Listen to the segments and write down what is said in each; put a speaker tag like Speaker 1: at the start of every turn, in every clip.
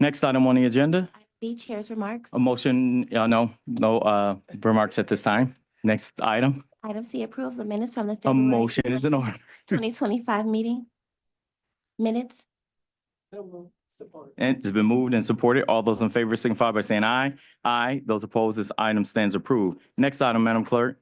Speaker 1: Next item on the agenda,
Speaker 2: B, Chair's remarks.
Speaker 1: a motion, no remarks at this time. Next item,
Speaker 2: Item C, approve the minutes from the
Speaker 1: a
Speaker 2: February
Speaker 1: motion is in order.
Speaker 2: 2025 meeting. Minutes.
Speaker 1: And it's been moved and supported. All those in favor signify by saying aye. Aye. Those opposed, this item stands approved. Next item, Madam Clerk.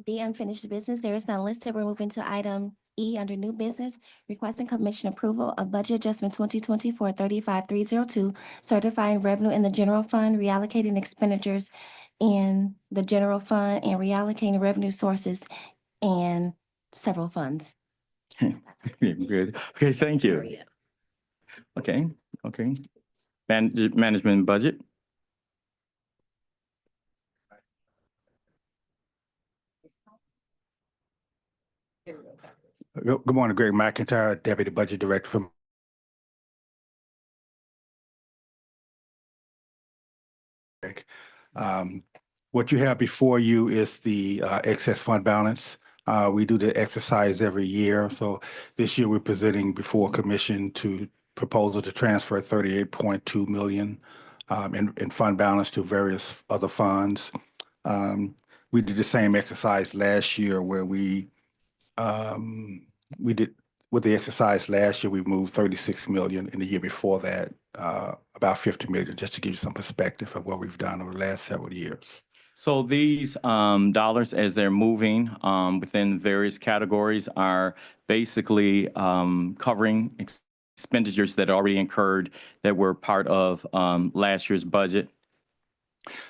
Speaker 2: D, unfinished business. There is none listed. We're moving to item E under new business, requesting commission approval of budget adjustment 2024-35302, certifying revenue in the general fund, reallocating expenditures in the general fund, and reallocating revenue sources in several funds.
Speaker 1: Good. Okay, thank you. Okay. Management budget.
Speaker 3: Good morning, Greg McIntyre, Deputy Budget Director from what you have before you is the excess fund balance. We do the exercise every year. So this year we're presenting before commission to proposal to transfer 38.2 million in fund balance to various other funds. We did the same exercise last year where we did with the exercise last year, we moved 36 million. In the year before that, about 50 million, just to give you some perspective of what we've done over the last several years.
Speaker 1: So these dollars, as they're moving within various categories, are basically covering expenditures that are already incurred that were part of last year's budget.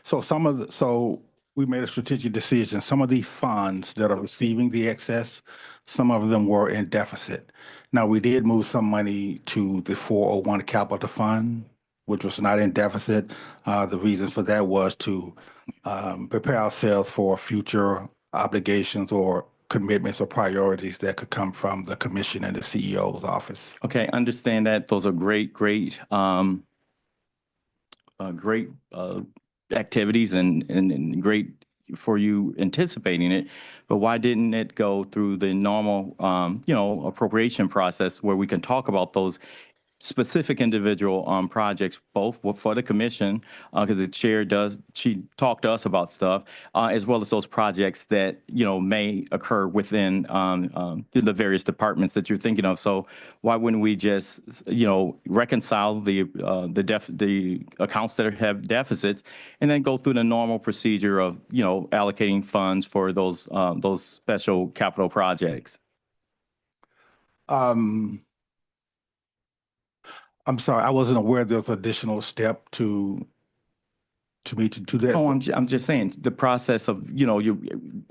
Speaker 3: So we made a strategic decision. Some of these funds that are receiving the excess, some of them were in deficit. Now, we did move some money to the 401 capital fund, which was not in deficit. The reason for that was to prepare ourselves for future obligations or commitments or priorities that could come from the commission and the CEO's office.
Speaker 1: Okay, understand that. Those are great activities and great for you anticipating it, but why didn't it go through the normal, appropriation process where we can talk about those specific individual projects, both for the commission, because the chair she talked to us about stuff, as well as those projects that, may occur within the various departments that you're thinking of. So why wouldn't we just, reconcile the accounts that have deficits and then go through the normal procedure of, allocating funds for those special capital projects?
Speaker 3: I'm sorry, I wasn't aware there's an additional step to me to do that.
Speaker 1: Oh, I'm just saying the process of, you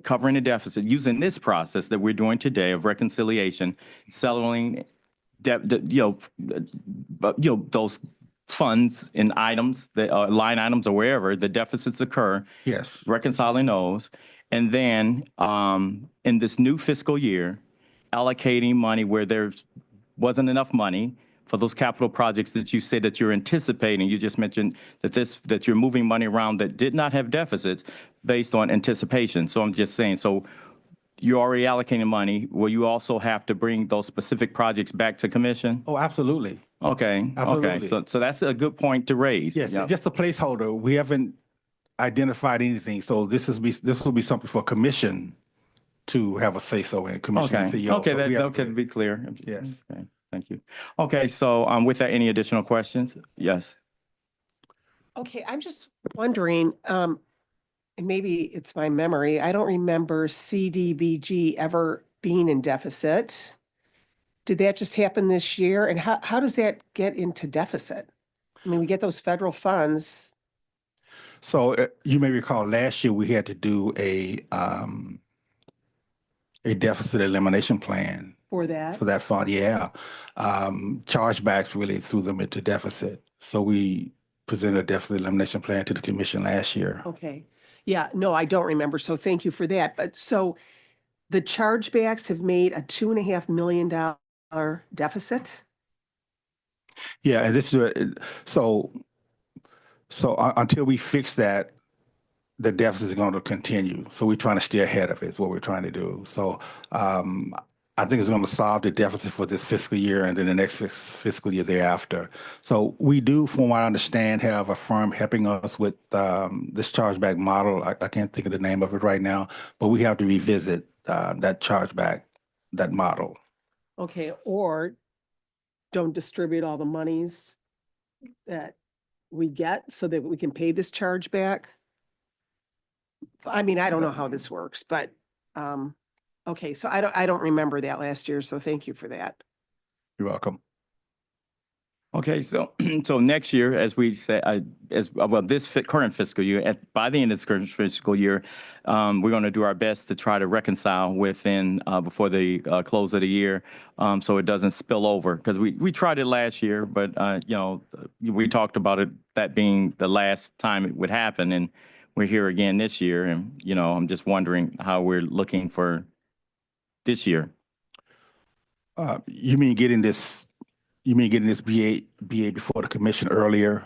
Speaker 1: covering the deficit, using this process that we're doing today of reconciliation, settling those funds in items that line items or wherever the deficits occur.
Speaker 3: Yes.
Speaker 1: Reconciling those. And then in this new fiscal year, allocating money where there wasn't enough money for those capital projects that you said that you're anticipating. You just mentioned that you're moving money around that did not have deficits based on anticipation. So I'm just saying, so you're already allocating money. Will you also have to bring those specific projects back to commission?
Speaker 3: Oh, absolutely.
Speaker 1: Okay.
Speaker 3: Absolutely.
Speaker 1: Okay. So that's a good point to raise.
Speaker 3: Yes,
Speaker 1: Yep.
Speaker 3: it's just a placeholder. We haven't identified anything. So this will be something for commission to have a say so in commission.
Speaker 1: Okay. Okay.
Speaker 3: So
Speaker 1: That can be clear.
Speaker 3: Yes.
Speaker 1: Okay. Thank you. Okay. So with that, any additional questions? Yes.
Speaker 4: Okay. I'm just wondering, and maybe it's my memory, I don't remember CDBG ever being in deficit. Did that just happen this year? And how does that get into deficit? I mean, we get those federal funds.
Speaker 3: So you may recall last year we had to do a deficit elimination plan
Speaker 4: For that?
Speaker 3: for that fund. Yeah. Chargebacks really threw them into deficit. So we presented a deficit elimination plan to the commission last year.
Speaker 4: Okay. Yeah, no, I don't remember. So thank you for that. But so the chargebacks have made a $2.5 million deficit?
Speaker 3: Yeah, and this is so until we fix that, the deficit is going to continue. So we're trying to stay ahead of it. Is what we're trying to do. So I think it's going to solve the deficit for this fiscal year and then the next fiscal year thereafter. So we do, from what I understand, have a firm helping us with this chargeback model. I can't think of the name of it right now, but we have to revisit that chargeback, that model.
Speaker 4: Okay, or don't distribute all the monies that we get so that we can pay this charge back. I mean, I don't know how this works, but, okay, so I don't remember that last year, so thank you for that.
Speaker 3: You're welcome.
Speaker 1: Okay, so, so next year, as we say, well, this current fiscal year, by the end of this current fiscal year, we're going to do our best to try to reconcile within, before the close of the year, so it doesn't spill over. Because we tried it last year, but, you know, we talked about it, that being the last time it would happen, and we're here again this year, and, you know, I'm just wondering how we're looking for this year.
Speaker 3: You mean getting this BA before the commission earlier?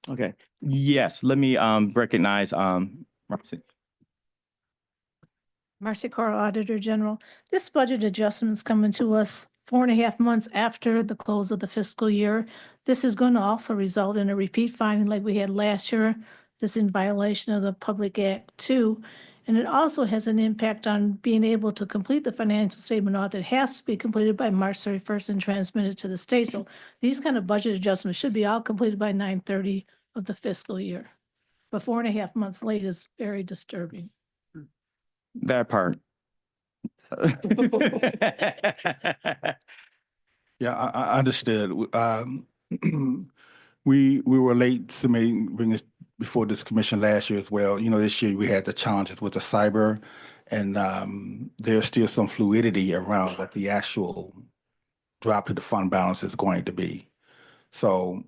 Speaker 1: Okay, yes, let me recognize Marcy.
Speaker 5: Marcy Carl, Auditor General. This budget adjustment is coming to us 4.5 months after the close of the fiscal year. This is going to also result in a repeat finding like we had last year. This in violation of the Public Act 2. And it also has an impact on being able to complete the financial statement audit that has to be completed by March 31st and transmitted to the state. So these kind of budget adjustments should be all completed by 9/30 of the fiscal year. But 4.5 months late is very disturbing.
Speaker 1: That part.
Speaker 3: Yeah, I understood. We were late submitting, bringing this before this commission last year as well. You know, this year we had the challenges with the cyber, and there's still some fluidity around what the actual drop to the fund balance is going to be. So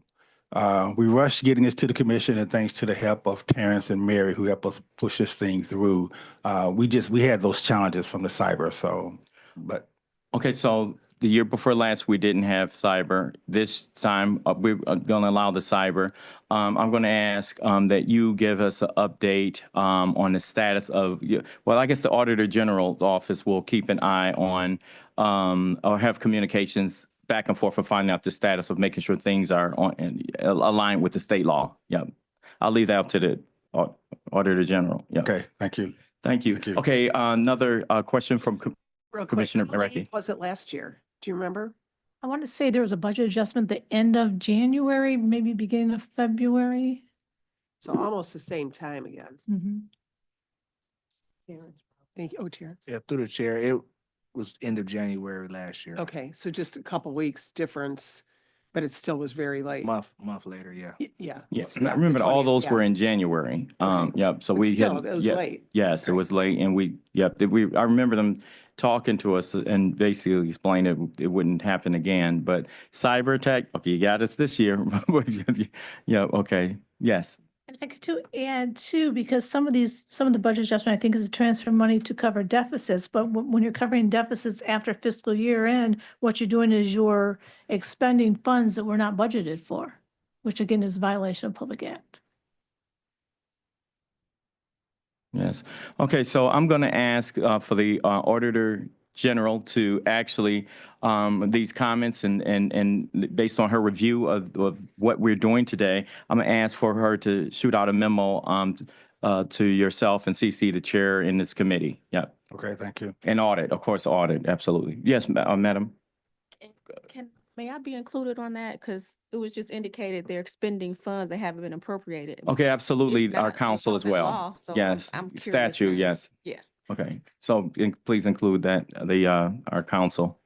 Speaker 3: we rushed getting this to the commission, and thanks to the help of Terrence and Mary, who helped us push this thing through, we had those challenges from the cyber. So, but
Speaker 1: Okay, so the year before last, we didn't have cyber. This time, we're going to allow the cyber. I'm going to ask that you give us an update on the status of, well, I guess the Auditor General's office will keep an eye on or have communications back and forth for finding out the status of making sure things are aligned with the state law. Yeah, I'll leave that up to the Auditor General. Yeah.
Speaker 3: okay, thank you.
Speaker 1: Thank you.
Speaker 3: Thank you.
Speaker 1: Okay, another question from
Speaker 4: Real quick,
Speaker 1: Commissioner
Speaker 4: how late
Speaker 1: Marecki.
Speaker 4: was it last year? Do you remember?
Speaker 5: I want to say there was a budget adjustment the end of January, maybe beginning of February.
Speaker 4: So almost the same time again.
Speaker 5: Mhm.
Speaker 4: Thank you. Oh, Terrence.
Speaker 6: Yeah, through the chair, it was end of January last year.
Speaker 4: Okay, so just a couple weeks difference, but it still was very late.
Speaker 6: Month later, yeah.
Speaker 4: Yeah.
Speaker 1: Yeah,
Speaker 4: Yeah,
Speaker 1: I remember
Speaker 4: the
Speaker 1: all
Speaker 4: 20th,
Speaker 1: those
Speaker 4: yeah.
Speaker 1: were in January.
Speaker 4: Right.
Speaker 1: Yep, so
Speaker 4: But
Speaker 1: we
Speaker 4: still,
Speaker 1: had,
Speaker 4: it was
Speaker 1: yeah,
Speaker 4: late.
Speaker 1: yes, it was late, and I remember them talking to us and basically explained it wouldn't happen again, but cyber attack, okay, you got us this year. Yeah, okay, yes.
Speaker 5: And if I could to add too, because some of the budget adjustment, I think is to transfer money to cover deficits, but when you're covering deficits after fiscal year end, what you're doing is you're expending funds that were not budgeted for, which again is violation of Public Act.
Speaker 1: Yes. Okay, so I'm going to ask for the Auditor General to actually, these comments and based on her review of what we're doing today, I'm going to ask for her to shoot out a memo to yourself and CC the chair in this committee. Yeah.
Speaker 3: Okay, thank you.
Speaker 1: And audit, of course, audit, absolutely. Yes, Madam.
Speaker 7: May I be included on that? Because it was just indicated they're expending funds that haven't been appropriated.
Speaker 1: Okay, absolutely,
Speaker 7: It's
Speaker 1: our
Speaker 7: not
Speaker 1: council as
Speaker 7: in
Speaker 1: well.
Speaker 7: law, so
Speaker 1: Yes,
Speaker 7: I'm curious
Speaker 1: statute,
Speaker 7: on-
Speaker 1: yes.
Speaker 7: Yeah.
Speaker 1: Okay, so please include that, our council.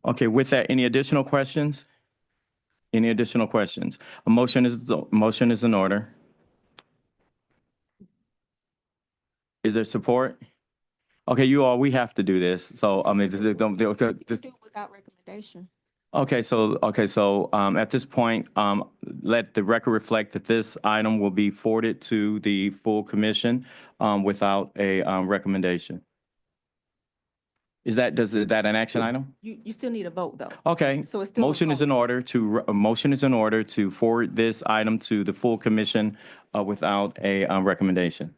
Speaker 1: Okay, with that, any additional questions? Any additional questions? A motion is in order. Is there support? Okay, we have to do this, so, I mean,
Speaker 7: You can do without recommendation.
Speaker 1: Okay, so at this point, let the record reflect that this item will be forwarded to the full commission without a recommendation. Is that an action item?
Speaker 7: You still need a vote though.
Speaker 1: Okay.
Speaker 7: So it's still a
Speaker 1: Motion is
Speaker 7: vote.
Speaker 1: in order a motion is in order to forward this item to the full commission without a recommendation.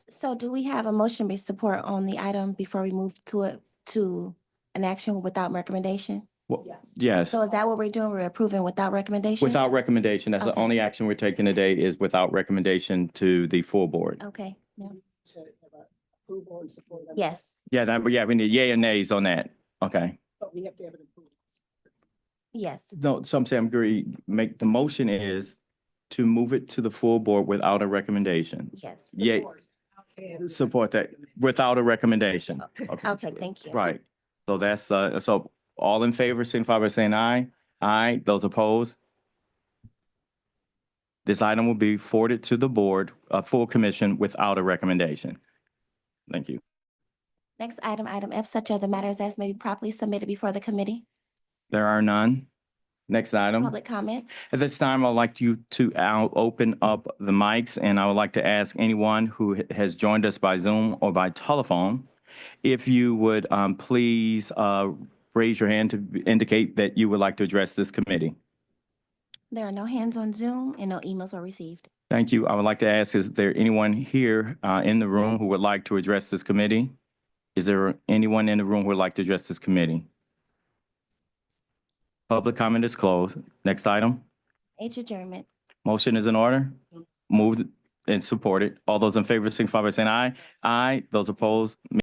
Speaker 2: So do we have a motion with support on the item before we move to an action without recommendation?
Speaker 1: Well, yes,
Speaker 2: So is that what we're doing? We're approving without recommendation?
Speaker 1: without recommendation. That's the
Speaker 2: Okay.
Speaker 1: only action we're taking today is without recommendation to the full board.
Speaker 2: Okay, yeah.
Speaker 4: To have approval and support. of it,
Speaker 2: Yes,
Speaker 1: We need yay and nays on that. Okay.
Speaker 4: But we have to have an approval.
Speaker 2: yes,
Speaker 1: No, so I'm saying, agree, the motion is to move it to the full board without a recommendation.
Speaker 2: yes.
Speaker 1: Yay,
Speaker 4: And
Speaker 1: support that, without a recommendation.
Speaker 2: Okay, thank you.
Speaker 1: Right. So that's, so all in favor, signify by saying aye. Aye. Those opposed? This item will be forwarded to the board, full commission without a recommendation. Thank you.
Speaker 2: Next item, item F, such other matters as may be properly submitted before the committee.
Speaker 1: There are none. Next item.
Speaker 2: Public comment.
Speaker 1: At this time, I'd like you to open up the mics, and I would like to ask anyone who has joined us by Zoom or by telephone, if you would please raise your hand to indicate that you would like to address this committee.
Speaker 2: There are no hands on Zoom and no emails were received.
Speaker 1: Thank you. I would like to ask, is there anyone here in the room who would like to address this committee? Is there anyone in the room who would like to address this committee? Public comment is closed. Next item.
Speaker 2: H adjournment.
Speaker 1: Motion is in order. Moved and supported. All those in favor signify by saying aye. Aye. Those opposed,